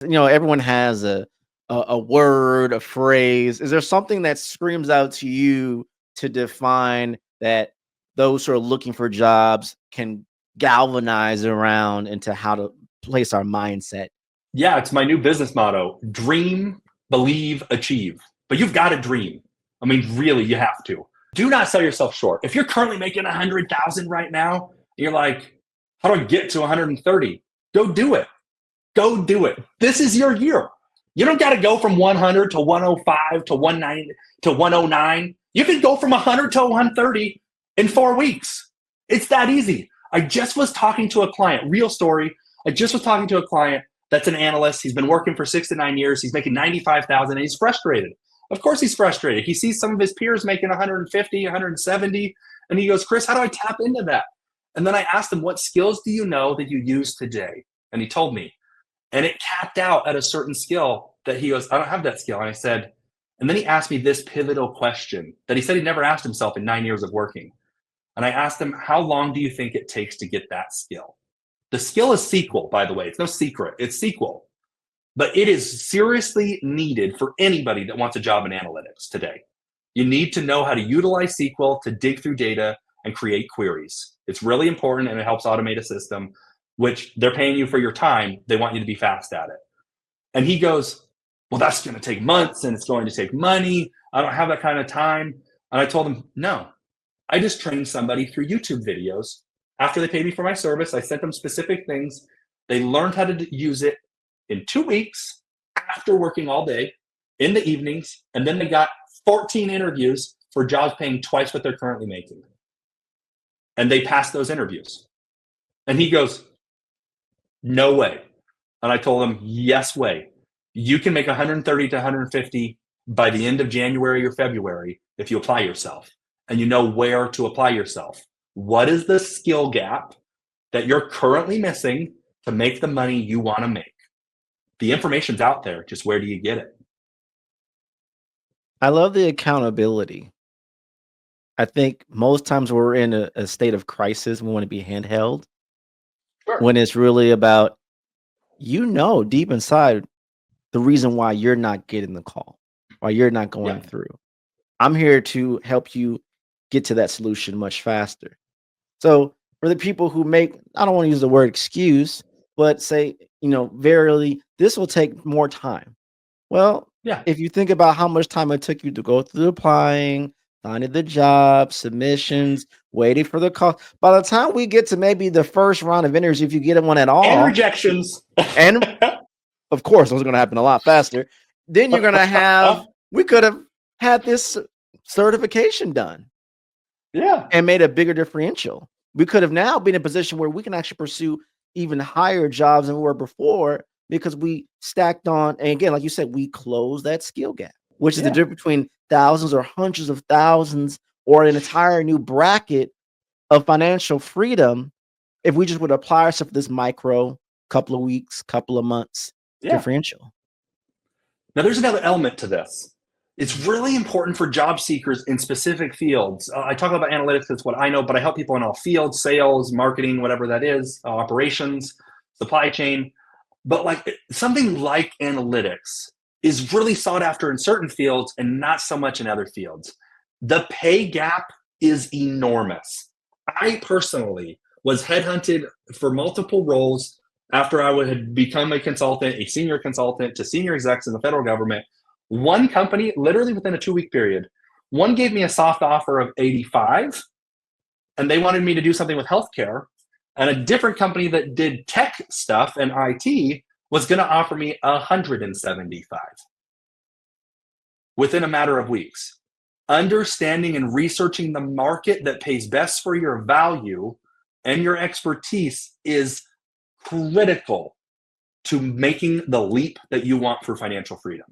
Everyone has a word, a phrase. Is there something that screams out to you to define that those who are looking for jobs can galvanize around into how to place our mindset? Yeah, it's my new business motto: dream, believe, achieve. But you've got to dream. I mean, really, you have to. Do not sell yourself short. If you're currently making 100,000 right now, you're like, how do I get to 130? Go do it. Go do it. This is your year. You don't got to go from 100 to 105 to 190 to 109. You can go from 100 to 130 in 4 weeks. It's that easy. I just was talking to a client, real story. I just was talking to a client that's an analyst. He's been working for 6 to 9 years. He's making 95,000 and he's frustrated. Of course he's frustrated. He sees some of his peers making 150, 170, and he goes, Chris, how do I tap into that? And then I asked him, what skills do you know that you use today? And he told me. And it capped out at a certain skill that he goes, I don't have that skill. And I said, and then he asked me this pivotal question that he said he never asked himself in 9 years of working. And I asked him, how long do you think it takes to get that skill? The skill is SQL, by the way. It's no secret. It's SQL. But it is seriously needed for anybody that wants a job in analytics today. You need to know how to utilize SQL to dig through data and create queries. It's really important, and it helps automate a system, which they're paying you for your time. They want you to be fast at it. And he goes, well, that's going to take months and it's going to take money. I don't have that kind of time. And I told him, no, I just trained somebody through YouTube videos. After they paid me for my service, I sent them specific things. They learned how to use it in 2 weeks after working all day in the evenings. And then they got 14 interviews for jobs paying twice what they're currently making. And they passed those interviews. And he goes, no way. And I told him, yes way. You can make 130 to 150 by the end of January or February if you apply yourself and you know where to apply yourself. What is the skill gap that you're currently missing to make the money you want to make? The information's out there. Just where do you get it? I love the accountability. I think most times we're in a state of crisis. We want to be handheld Sure. when it's really about, deep inside the reason why you're not getting the call, why you're not going through. I'm here to help you get to that solution much faster. So for the people who make, I don't want to use the word excuse, but say, verily, this will take more time. Well, Yeah. if you think about how much time it took you to go through applying, finding the job, submissions, waiting for the call, by the time we get to maybe the first round of interviews, if you get one at all, And rejections. and of course, those are going to happen a lot faster. Then you're going to have, we could have had this certification done. Yeah. And made a bigger differential. We could have now been in a position where we can actually pursue even higher jobs than we were before because we stacked on. And again, like you said, we closed that skill gap, which is the difference between thousands or hundreds of thousands or an entire new bracket of financial freedom if we just would apply ourselves to this micro couple of weeks, couple of months differential. Now, there's another element to this. It's really important for job seekers in specific fields. I talk about analytics, that's what I know, but I help people in all fields: sales, marketing, whatever that is, operations, supply chain. But something like analytics is really sought after in certain fields and not so much in other fields. The pay gap is enormous. I personally was headhunted for multiple roles after I had become a consultant, a senior consultant, to senior execs in the federal government. One company, literally within a 2-week period, one gave me a soft offer of 85, and they wanted me to do something with healthcare. And a different company that did tech stuff and IT was going to offer me 175 within a matter of weeks. Understanding and researching the market that pays best for your value and your expertise is critical to making the leap that you want for financial freedom.